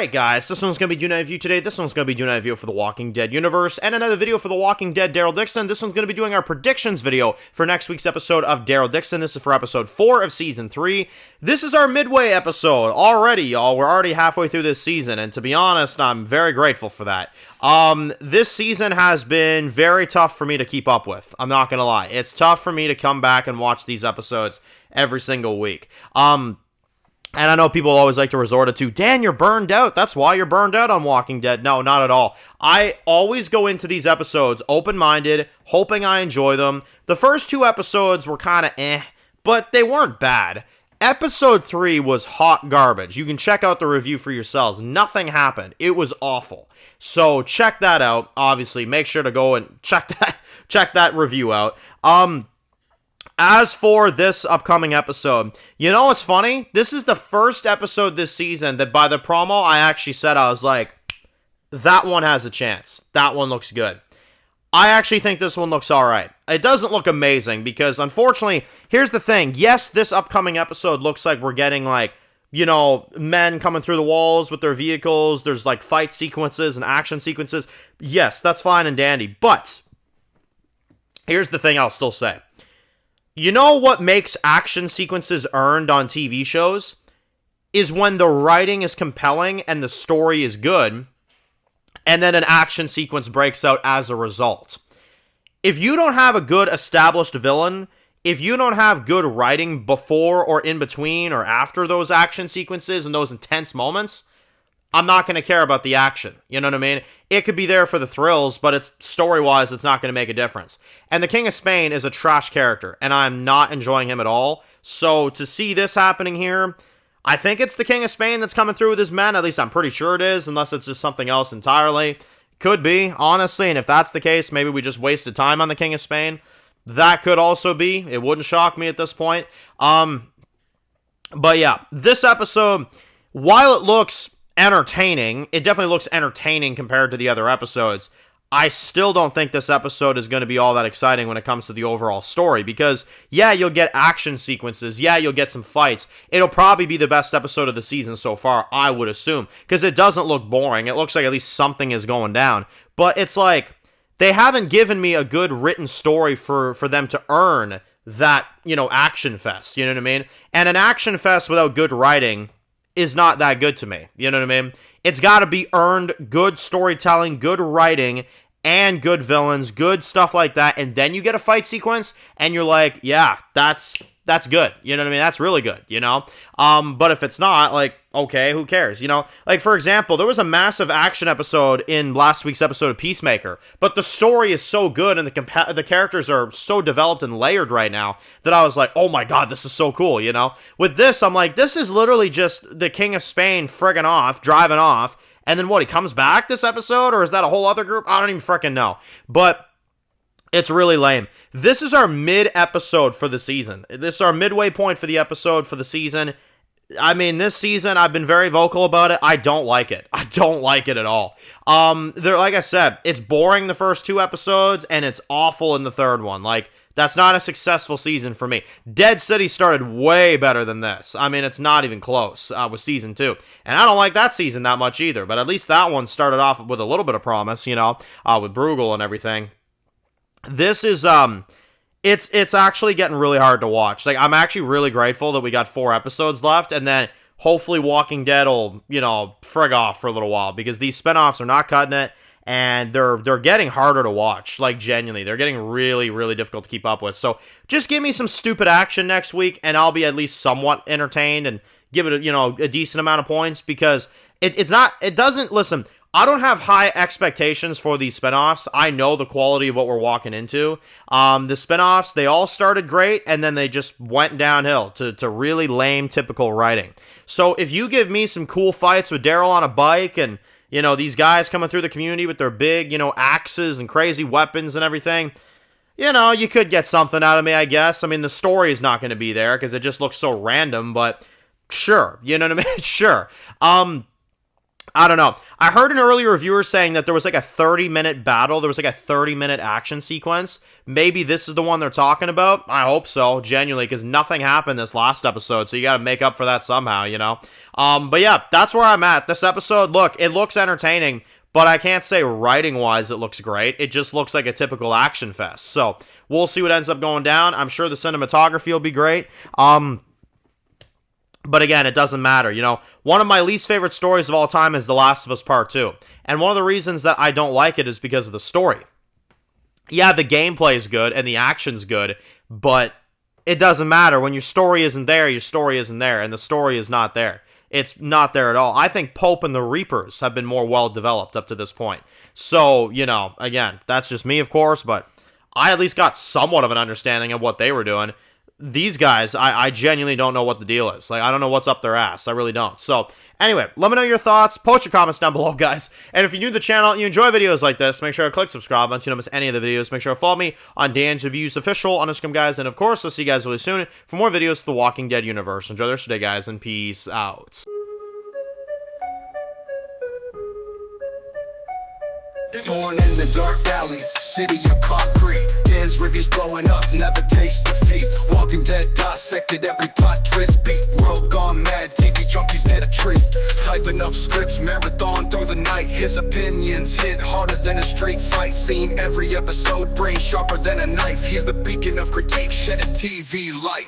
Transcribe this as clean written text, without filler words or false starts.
Alright guys, this one's going to be doing a review today. This one's going to be doing a review for the Walking Dead universe, and another video for the Walking Dead Daryl Dixon. This one's going to be doing our predictions video for next week's episode of Daryl Dixon. This is for episode 4 of season 3. This is our midway episode already, y'all. We're already halfway through this season, and to be honest, I'm very grateful for that. This season has been very tough for me to keep up with. I'm not going to lie. It's tough for me to come back and watch these episodes every single week. And I know people always like to resort it to, Dan, you're burned out. That's why you're burned out on Walking Dead. No, not at all. I always go into these episodes open-minded, hoping I enjoy them. The first 2 episodes were kind of but they weren't bad. Episode 3 was hot garbage. You can check out the review for yourselves. Nothing happened. It was awful. So check that out. Obviously, make sure to go and check that review out. As for this upcoming episode, you know what's funny? This is the first episode this season that by the promo, I actually said, I was like, that one has a chance. That one looks good. I actually think this one looks alright. It doesn't look amazing because, unfortunately, here's the thing. Yes, this upcoming episode looks like we're getting, like, you know, men coming through the walls with their vehicles. There's, like, fight sequences and action sequences. Yes, that's fine and dandy. But here's the thing I'll still say. You know what makes action sequences earned on TV shows? Is when the writing is compelling and the story is good, and then an action sequence breaks out as a result. If you don't have a good established villain, if you don't have good writing before or in between or after those action sequences and those intense moments, I'm not going to care about the action. You know what I mean? It could be there for the thrills, but it's story-wise, it's not going to make a difference. And the King of Spain is a trash character, and I'm not enjoying him at all. So to see this happening here, I think it's the King of Spain that's coming through with his men. At least I'm pretty sure it is, unless it's just something else entirely. Could be, honestly, and if that's the case, maybe we just wasted time on the King of Spain. That could also be. It wouldn't shock me at this point. But yeah, this episode, while it looks entertaining, it definitely looks entertaining compared to the other episodes, I still don't think this episode is going to be all that exciting when it comes to the overall story, because yeah, you'll get action sequences, yeah, you'll get some fights. It'll probably be the best episode of the season so far, I would assume, because it doesn't look boring. It looks like at least something is going down, but it's like they haven't given me a good written story for them to earn that, you know, action fest, you know what I mean? And an action fest without good writing is not that good to me. You know what I mean? It's got to be earned, good storytelling, good writing, and good villains, good stuff like that. And then you get a fight sequence, and you're like, yeah, that's good. You know what I mean? That's really good, you know? But if it's not, like, okay, who cares? You know? Like, for example, there was a massive action episode in last week's episode of Peacemaker, but the story is so good, and the characters are so developed and layered right now, that I was like, oh my god, this is so cool, you know? With this, I'm like, this is literally just the King of Spain friggin' off, driving off, and then what, he comes back this episode, or is that a whole other group? I don't even frickin' know. But it's really lame. This is our mid-episode for the season. This is our midway point for the episode for the season. I mean, this season, I've been very vocal about it. I don't like it. I don't like it at all. Like I said, it's boring the first 2 episodes, and it's awful in the third one. Like, that's not a successful season for me. Dead City started way better than this. I mean, it's not even close with season 2. And I don't like that season that much either, but at least that one started off with a little bit of promise, you know, with Bruegel and everything. This is, it's actually getting really hard to watch. Like, I'm actually really grateful that we got 4 episodes left, and then hopefully Walking Dead will, you know, frig off for a little while, because these spinoffs are not cutting it, and they're getting harder to watch. Like, genuinely, they're getting really, really difficult to keep up with. So, just give me some stupid action next week, and I'll be at least somewhat entertained, and give it, a decent amount of points, because listen, I don't have high expectations for these spinoffs. I know the quality of what we're walking into. The spinoffs, they all started great, and then they just went downhill to really lame, typical writing. So if you give me some cool fights with Daryl on a bike, and, you know, these guys coming through the community with their big, you know, axes and crazy weapons and everything, you know, you could get something out of me, I guess. I mean, the story is not going to be there, because it just looks so random, but sure, you know what I mean? Sure. I don't know. I heard an earlier reviewer saying that there was like a 30-minute battle. There was like a 30-minute action sequence. Maybe this is the one they're talking about. I hope so, genuinely, because nothing happened this last episode, so you got to make up for that somehow, you know? But yeah, that's where I'm at. This episode, look, it looks entertaining, but I can't say writing-wise it looks great. It just looks like a typical action fest. So we'll see what ends up going down. I'm sure the cinematography will be great. But again, it doesn't matter, you know. One of my least favorite stories of all time is The Last of Us Part 2. And one of the reasons that I don't like it is because of the story. Yeah, the gameplay is good and the action's good, but it doesn't matter. When your story isn't there, your story isn't there, and the story is not there. It's not there at all. I think Pope and the Reapers have been more well-developed up to this point. So, you know, again, that's just me, of course, but I at least got somewhat of an understanding of what they were doing. These guys, I genuinely don't know what the deal is. Like, I don't know what's up their ass. I really don't. So, anyway, let me know your thoughts. Post your comments down below, guys. And if you're new to the channel and you enjoy videos like this, make sure to click subscribe so you don't miss any of the videos. Make sure to follow me on Dan's Reviews Official on Instagram, guys. And, of course, I'll see you guys really soon for more videos of The Walking Dead universe. Enjoy the rest of the day, guys, and peace out. Born in the dark alleys, city of concrete. Dan's reviews blowing up, never taste defeat. Walking Dead dissected every plot twist beat. World gone mad, TV junkies did a treat. Typing up scripts, marathon through the night. His opinions hit harder than a straight fight scene. Every episode, brain sharper than a knife. He's the beacon of critique, shedding TV light.